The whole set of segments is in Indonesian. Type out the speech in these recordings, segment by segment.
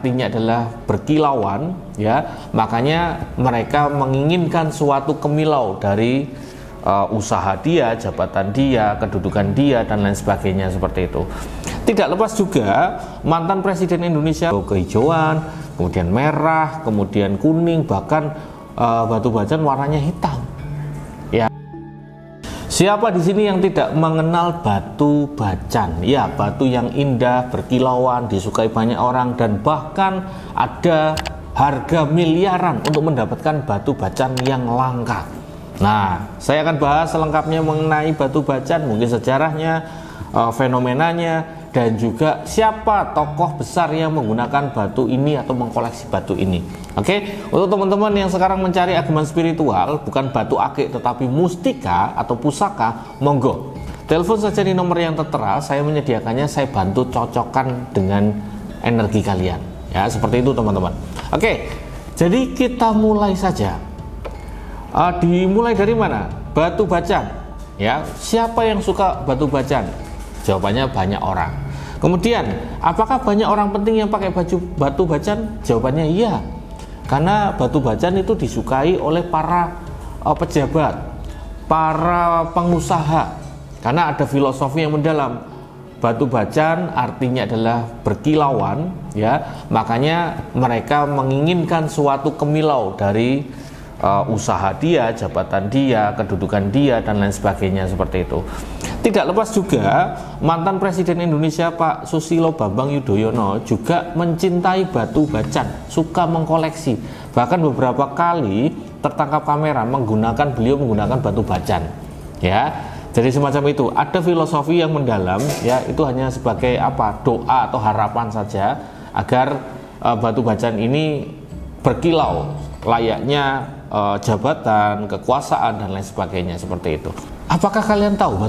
artinya adalah berkilauan, ya. Makanya mereka menginginkan suatu kemilau dari usaha dia, jabatan dia, kedudukan dia, dan lain sebagainya seperti itu. Tidak lepas juga mantan Presiden Indonesia kehijauan, kemudian merah, kemudian kuning, bahkan batu bacan warnanya hitam. Ya. Siapa di sini yang tidak mengenal batu bacan? Ya, batu yang indah, berkilauan, disukai banyak orang, dan bahkan ada harga miliaran untuk mendapatkan batu bacan yang langka. Nah, saya akan bahas selengkapnya mengenai batu bacan, mungkin sejarahnya, fenomenanya, dan juga siapa tokoh besar yang menggunakan batu ini atau mengkoleksi batu ini. Oke, untuk teman-teman yang sekarang mencari ageman spiritual, bukan batu akik tetapi mustika atau pusaka, monggo telepon saja di nomor yang tertera. Saya menyediakannya, saya bantu cocokkan dengan energi kalian, ya, seperti itu teman-teman. Oke, jadi kita mulai saja. Dimulai dari mana? Batu bacan, ya. Siapa yang suka batu bacan? Jawabannya banyak orang. Kemudian, apakah banyak orang penting yang pakai batu bacan? Jawabannya iya. Karena batu bacan itu disukai oleh para pejabat, para pengusaha. Karena ada filosofi yang mendalam. Batu bacan artinya adalah berkilauan, ya. Makanya mereka menginginkan suatu kemilau dari usaha dia, jabatan dia, kedudukan dia, dan lain sebagainya seperti itu. Tidak lepas juga mantan Presiden Indonesia Pak Susilo Bambang Yudhoyono juga mencintai batu bacan, suka mengkoleksi. Bahkan beberapa kali tertangkap kamera beliau menggunakan batu bacan, ya. Jadi semacam itu. Ada filosofi yang mendalam, ya. Itu hanya sebagai doa atau harapan saja agar batu bacan ini berkilau layaknya jabatan, kekuasaan, dan lain sebagainya seperti itu. Apakah kalian tahu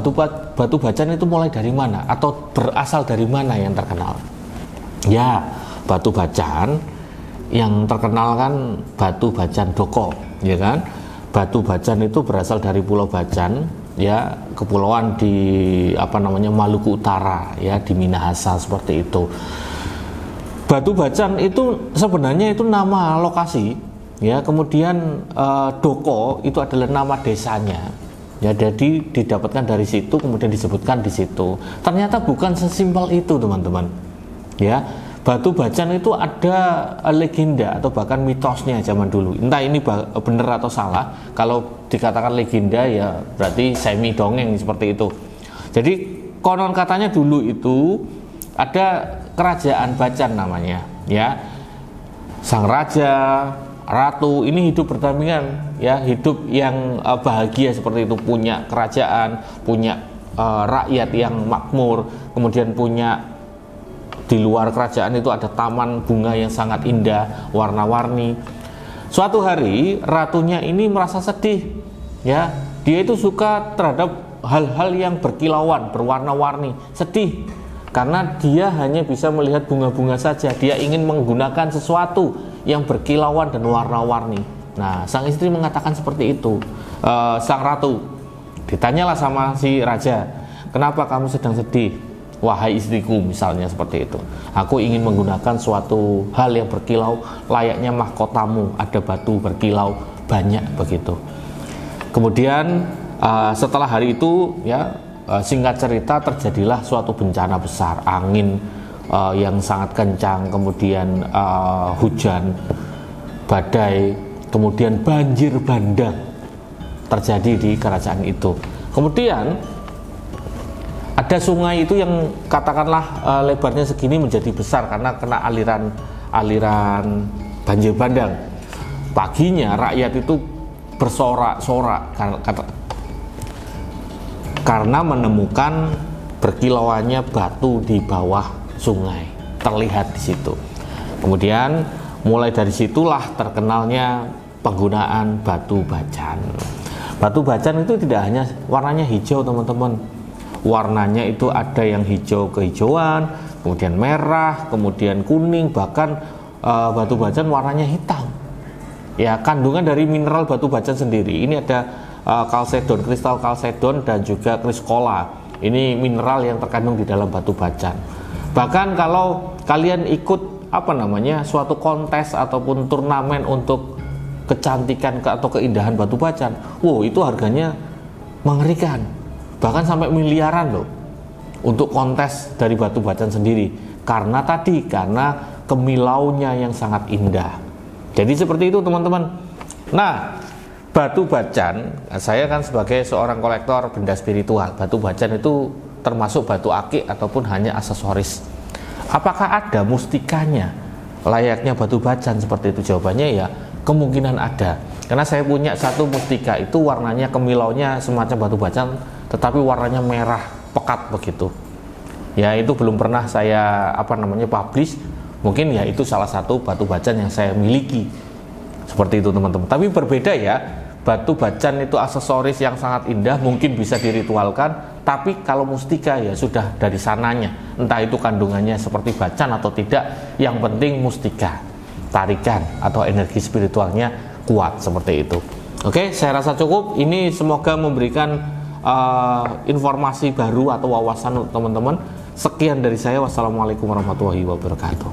batu bacan itu mulai dari mana atau berasal dari mana yang terkenal? Ya, batu bacan yang terkenal kan batu bacan Doko, ya kan? Batu bacan itu berasal dari Pulau Bacan, ya, kepulauan di Maluku Utara, ya, di Minahasa seperti itu. Batu bacan itu sebenarnya itu nama lokasi, ya. Kemudian Doko itu adalah nama desanya, ya. Jadi didapatkan dari situ, kemudian disebutkan di situ. Ternyata bukan sesimpel itu teman-teman, ya. Batu bacan itu ada legenda atau bahkan mitosnya zaman dulu. Entah ini benar atau salah. Kalau dikatakan legenda, ya berarti semi dongeng seperti itu. Jadi konon katanya dulu itu ada kerajaan bacan namanya, ya. Sang raja, ratu ini hidup berdampingan, ya, hidup yang bahagia seperti itu, punya kerajaan, punya rakyat yang makmur, kemudian punya di luar kerajaan itu ada taman bunga yang sangat indah, warna-warni. Suatu hari ratunya ini merasa sedih, ya. Dia itu suka terhadap hal-hal yang berkilauan, berwarna-warni, sedih karena dia hanya bisa melihat bunga-bunga saja. Dia ingin menggunakan sesuatu yang berkilauan dan warna-warni. Nah, sang istri mengatakan seperti itu. Sang ratu ditanyalah sama si raja, kenapa kamu sedang sedih, wahai istriku, misalnya seperti itu. Aku ingin menggunakan suatu hal yang berkilau layaknya mahkotamu, ada batu berkilau banyak begitu. Kemudian setelah hari itu, ya, singkat cerita terjadilah suatu bencana besar, angin yang sangat kencang, kemudian hujan, badai, kemudian banjir bandang terjadi di kerajaan itu. Kemudian ada sungai itu yang katakanlah lebarnya segini menjadi besar karena kena aliran banjir bandang. Paginya rakyat itu bersorak-sorak karena menemukan berkilauannya batu di bawah sungai, terlihat di situ. Kemudian mulai dari situlah terkenalnya penggunaan batu bacan. Batu bacan itu tidak hanya warnanya hijau teman-teman, warnanya itu ada yang hijau kehijauan, kemudian merah, kemudian kuning, bahkan batu bacan warnanya hitam. Ya, kandungan dari mineral batu bacan sendiri ini ada kalsedon, kristal kalsedon, dan juga kriskola. Ini mineral yang terkandung di dalam batu bacan. Bahkan kalau kalian ikut suatu kontes ataupun turnamen untuk kecantikan atau keindahan batu bacan, wow, itu harganya mengerikan, bahkan sampai miliaran loh untuk kontes dari batu bacan sendiri, karena kemilaunya yang sangat indah. Jadi seperti itu teman-teman. Nah, batu bacan, saya kan sebagai seorang kolektor benda spiritual, batu bacan itu termasuk batu akik ataupun hanya aksesoris. Apakah ada mustikanya layaknya batu bacan seperti itu? Jawabannya ya kemungkinan ada, karena saya punya satu mustika itu warnanya kemilaunya semacam batu bacan, tetapi warnanya merah pekat begitu. Ya, itu belum pernah saya publish. Mungkin ya itu salah satu batu bacan yang saya miliki. Seperti itu teman-teman. Tapi berbeda ya. Batu bacan itu aksesoris yang sangat indah, mungkin bisa diritualkan, tapi kalau mustika ya sudah dari sananya. Entah itu kandungannya seperti bacan atau tidak, yang penting mustika, tarikan atau energi spiritualnya kuat, seperti itu. Oke, saya rasa cukup. Ini semoga memberikan informasi baru atau wawasan untuk teman-teman. Sekian dari saya. Wassalamualaikum warahmatullahi wabarakatuh.